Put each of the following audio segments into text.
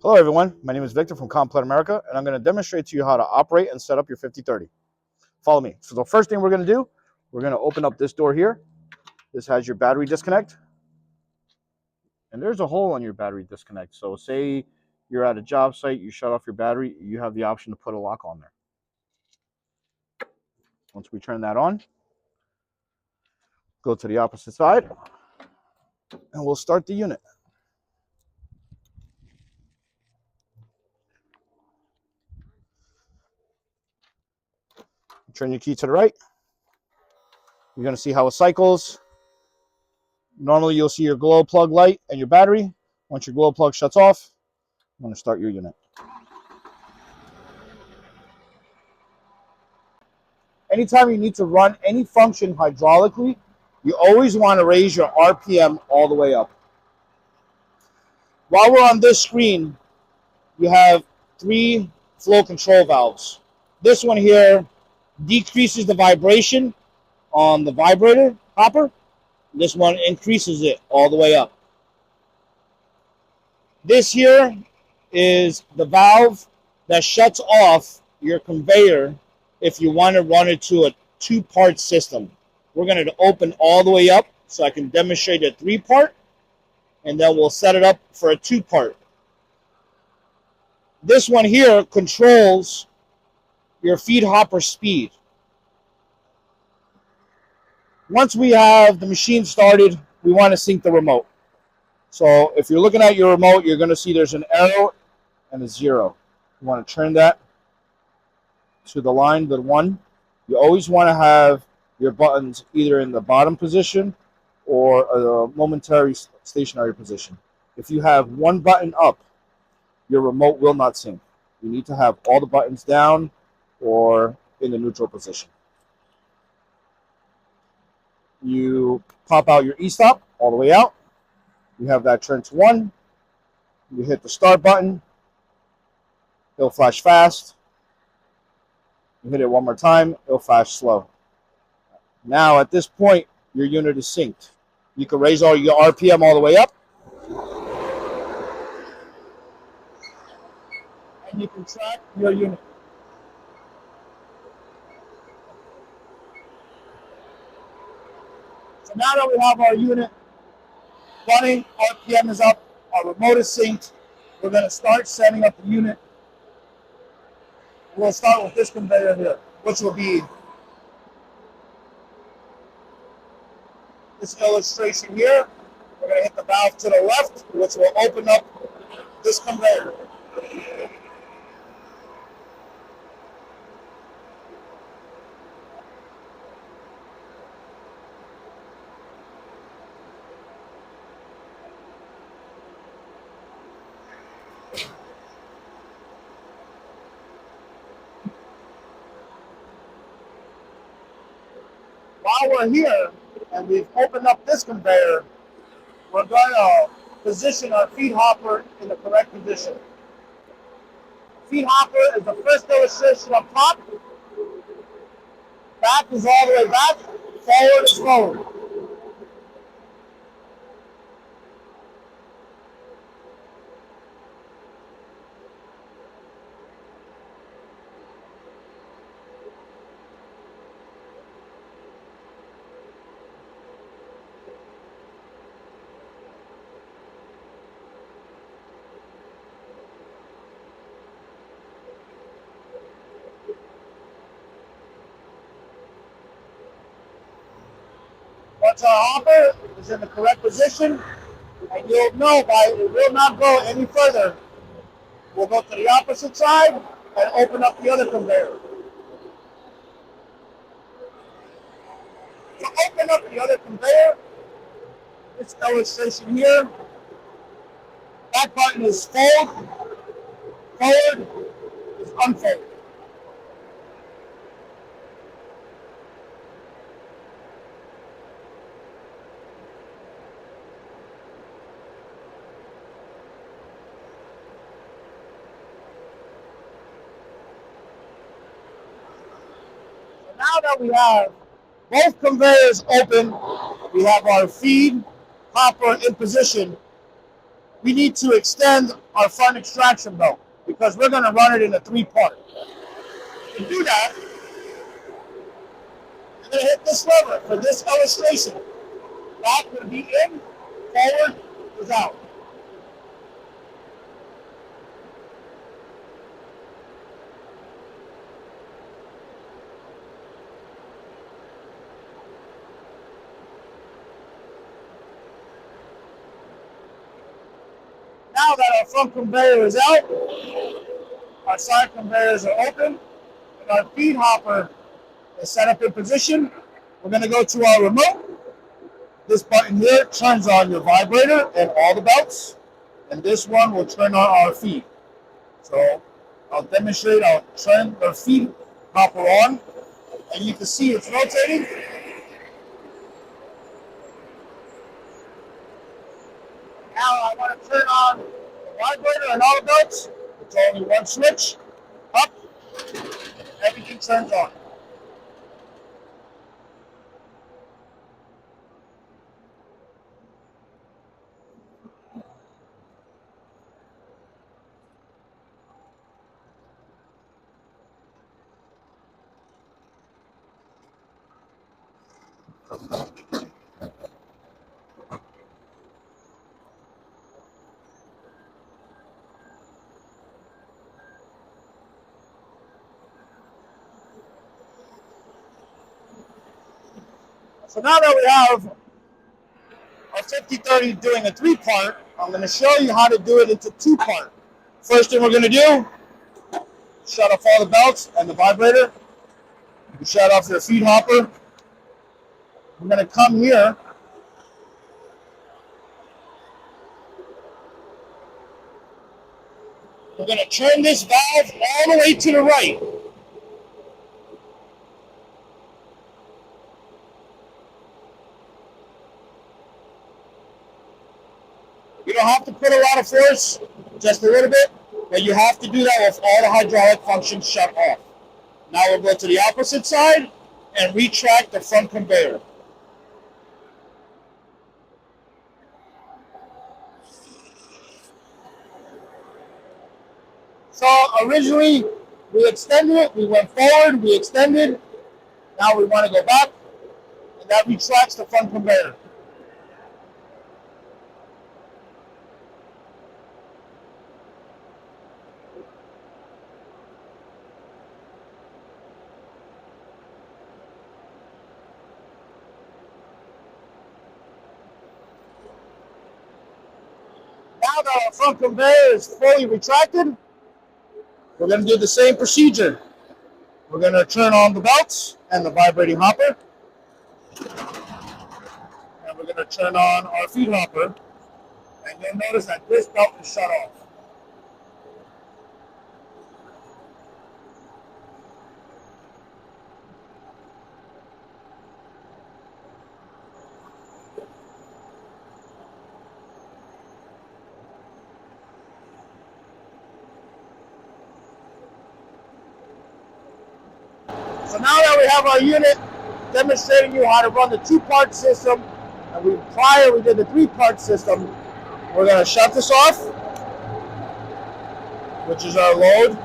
Hello everyone, my name is Victor from Komplet America, and I'm going to demonstrate to you how to operate and set up your 5030. Follow me. So the first thing we're going to do, we're going to open up this door here. This has your battery disconnect, and there's a hole on your battery disconnect. So say you're at a job site, you shut off your battery, you have the option to put a lock on there. Once we turn that on, go to the opposite side, and we'll start the unit. Turn your key to the right. You're going to see how it cycles. Normally you'll see your glow plug light and your battery. Once your glow plug shuts off, I'm going to start your unit. Anytime you need to run any function hydraulically, you always want to raise your RPM all the way up. While we're on this screen, you have 3 flow control valves. This one here decreases the vibration on the vibrator hopper. This one increases it all the way up. This here is the valve that shuts off your conveyor if you want to run it to a 2-part system. We're going to open all the way up so I can demonstrate a 3-part, and then we'll set it up for a 2-part. This one here controls your feed hopper speed. Once we have the machine started, we want to sync the remote. So if you're looking at your remote, you're going to see there's an arrow and a 0. You want to turn that to the line, the 1. You always want to have your buttons either in the bottom position or a momentary stationary position. If you have one button up, your remote will not sync. You need to have all the buttons down or in the neutral position. You pop out your e-stop all the way out. You have that turned to 1. You hit the start button. It'll flash fast. You hit it one more time, it'll flash slow. Now at this point, your unit is synced. You can raise all your RPM all the way up. And you can track your unit. So now that we have our unit running, RPM is up, our remote is synced, we're going to start setting up the unit. We'll start with this conveyor here, which will be this illustration here. We're going to hit the valve to the left, which will open up this conveyor. While we're here and we've opened up this conveyor, we're going to position our feed hopper in the correct position. Feed hopper is the first illustration up top. Back is all the way back. Forward is forward. Once our hopper is in the correct position, and you'll know it will not go any further, we'll go to the opposite side and open up the other conveyor. To open up the other conveyor, this illustration here, that button is fold, forward is unfold. Now that we have both conveyors open, we have our feed hopper in position. we need to extend our front extraction belt because we're going to run it in a 3-part. To do that, you're going to hit this lever for this illustration. Back will be in, forward is out. Now that our front conveyor is out, our side conveyors are open, and our feed hopper is set up in position, we're going to go to our remote. This button here turns on your vibrator and all the belts, and this one will turn on our feed. So I'll demonstrate, I'll turn the feed hopper on, and you can see it's rotating. Now I want to turn on the vibrator and all the belts. It's only one switch, up, everything turns on. So now that we have our 50-30 doing a 3-part, I'm going to show you how to do it into 2-part. First thing we're going to do, shut off all the belts and the vibrator. You shut off your feed hopper. We're going to come here. We're going to turn this valve all the way to the right. You don't have to put a lot of force, just a little bit, but you have to do that with all the hydraulic functions shut off. Now we'll go to the opposite side and retract the front conveyor. So originally we extended it, we went forward, we extended. Now we want to go back, and that retracts the front conveyor. Now that our front conveyor is fully retracted, we're going to do the same procedure. We're going to turn on the belts and the vibrating hopper. And we're going to turn on our feed hopper. And you'll notice that this belt is shut off. So now that we have our unit demonstrating you how to run the 2-part system, and prior we did the 3-part system, we're going to shut this off, which is our load,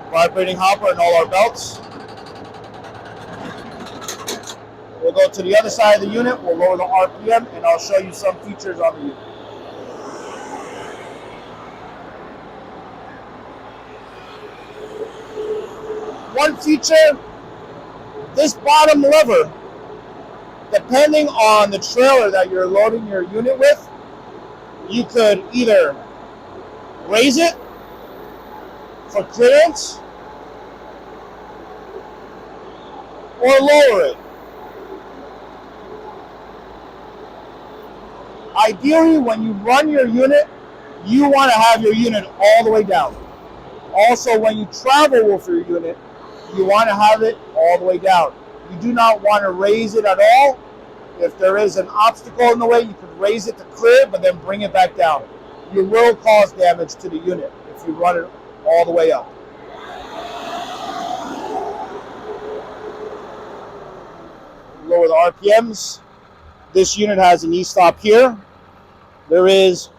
vibrating hopper, and all our belts. We'll go to the other side of the unit, we'll lower the RPM, and I'll show you some features on the unit. One feature, this bottom lever, depending on the trailer that you're loading your unit with, you could either raise it for clearance or lower it. Ideally, when you run your unit, you want to have your unit all the way down. Also, when you travel with your unit, you want to have it all the way down. You do not want to raise it at all. If there is an obstacle in the way, you can raise it to clear, but then bring it back down. You will cause damage to the unit if you run it all the way up. Lower the RPMs. This unit has an e-stop here. There is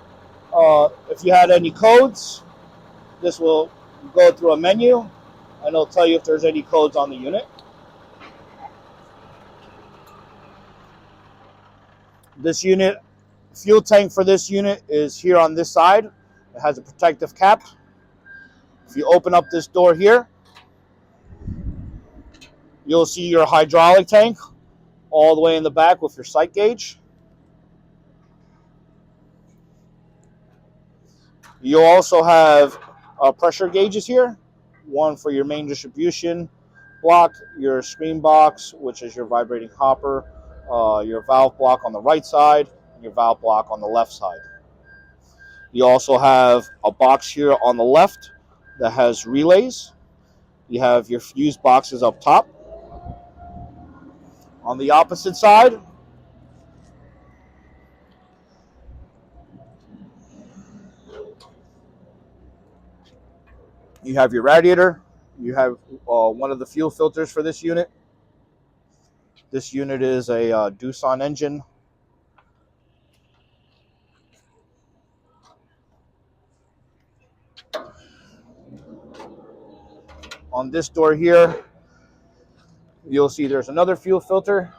if you had any codes, this will go through a menu and it'll tell you if there's any codes on the unit. This unit, fuel tank for this unit is here on this side. It has a protective cap. If you open up this door here, you'll see your hydraulic tank all the way in the back with your sight gauge. You'll also have pressure gauges here, one for your main distribution block, your screen box, which is your vibrating hopper, your valve block on the right side, and your valve block on the left side. You also have a box here on the left that has relays. You have your fuse boxes up top. On the opposite side, you have your radiator. You have one of the fuel filters for this unit. This unit is a Doosan engine. On this door here, you'll see there's another fuel filter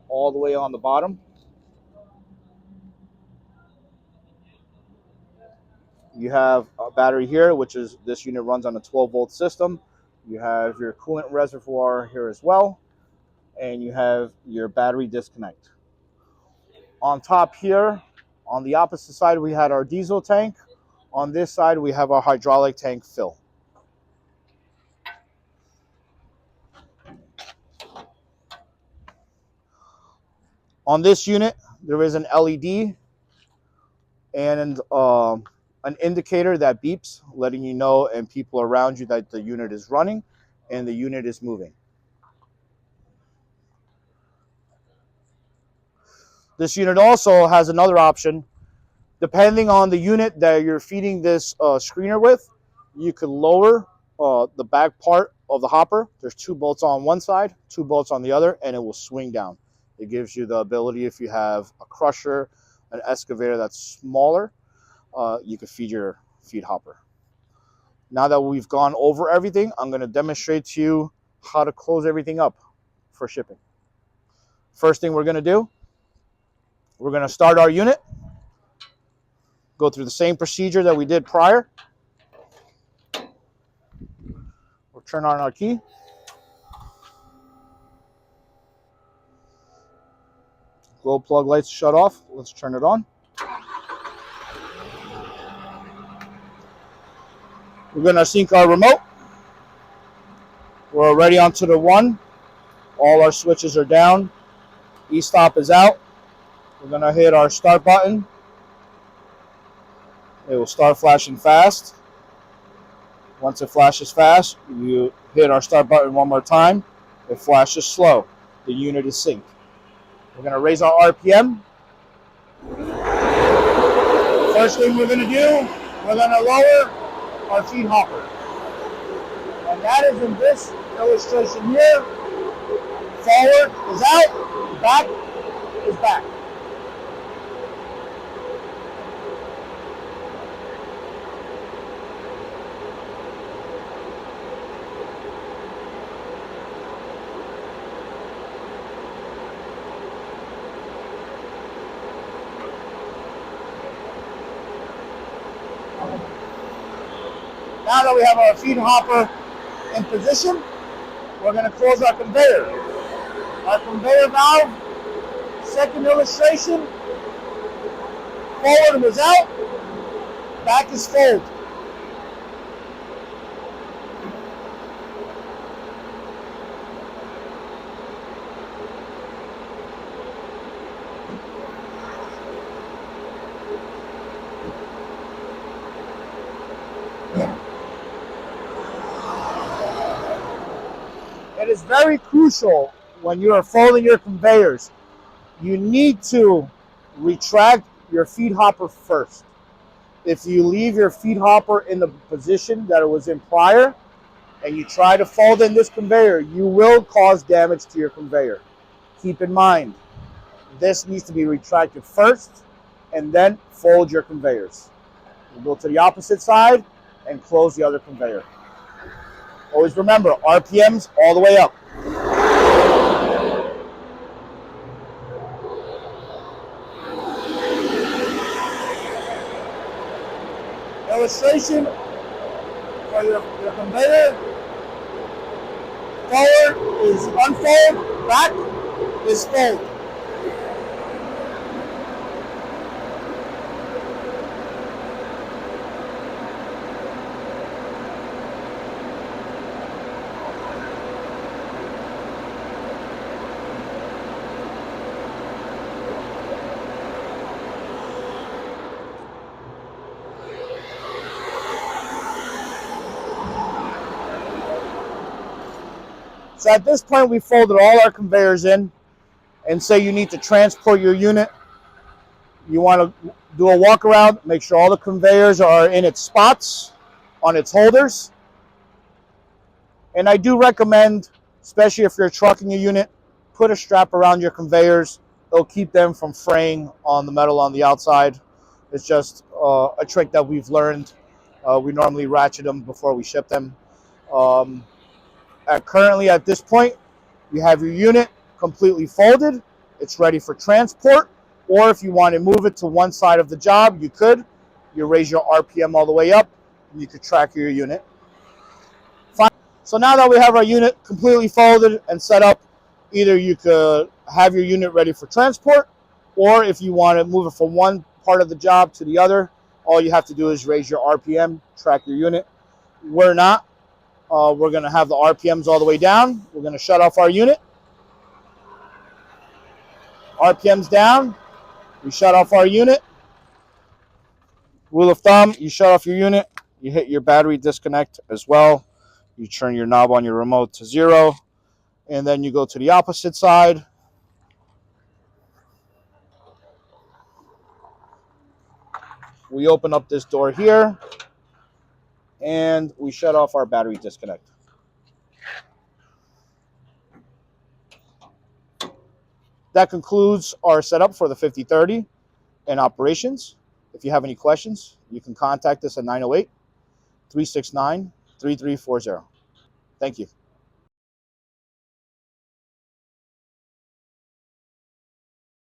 all the way on the bottom. You have a battery here, which is this unit runs on a 12-volt system. You have your coolant reservoir here as well, and you have your battery disconnect. On top here, on the opposite side, we had our diesel tank. On this side, we have our hydraulic tank fill. On this unit, there is an LED and an indicator that beeps, letting you know and people around you that the unit is running and the unit is moving. This unit also has another option. Depending on the unit that you're feeding this screener with, you could lower the back part of the hopper. There's 2 bolts on one side, 2 bolts on the other, and it will swing down. It gives you the ability, if you have a crusher, an excavator that's smaller, you could feed your feed hopper. Now that we've gone over everything, I'm going to demonstrate to you how to close everything up for shipping. First thing we're going to do, we're going to start our unit, go through the same procedure that we did prior. We'll turn on our key. Glow plug lights shut off. Let's turn it on. We're going to sync our remote. We're already onto the 1. All our switches are down. E-stop is out. We're going to hit our start button. It will start flashing fast. Once it flashes fast, you hit our start button one more time. It flashes slow. The unit is synced. We're going to raise our RPM. First thing we're going to do, we're going to lower our feed hopper. And that is in this illustration here. Forward is out, back is back. Now that we have our feed hopper in position, we're going to close our conveyor. Our conveyor valve, second illustration, forward was out, back is fold. It is very crucial when you are folding your conveyors. You need to retract your feed hopper first. If you leave your feed hopper in the position that it was in prior and you try to fold in this conveyor, you will cause damage to your conveyor. Keep in mind, this needs to be retracted first and then fold your conveyors. You go to the opposite side and close the other conveyor. Always remember, RPMs all the way up. Illustration for your conveyor. Forward is unfold, back is fold. So at this point, we folded all our conveyors in, and say you need to transport your unit. You want to do a walk around, make sure all the conveyors are in its spots, on its holders. And I do recommend, especially if you're trucking a unit, put a strap around your conveyors. It'll keep them from fraying on the metal on the outside. It's just a trick that we've learned. We normally ratchet them before we ship them. Currently at this point, you have your unit completely folded. It's ready for transport. Or if you want to move it to one side of the job, you could. You raise your RPM all the way up, and you could track your unit. Fine. So now that we have our unit completely folded and set up, either you could have your unit ready for transport, or if you want to move it from one part of the job to the other, all you have to do is raise your RPM, track your unit. We're not. We're going to have the RPMs all the way down. We're going to shut off our unit. RPMs down. We shut off our unit. Rule of thumb, you shut off your unit, you hit your battery disconnect as well. You turn your knob on your remote to 0, and then you go to the opposite side. We open up this door here, and we shut off our battery disconnect. That concludes our setup for the 5030 and operations. If you have any questions, you can contact us at 908-369-3340. Thank you.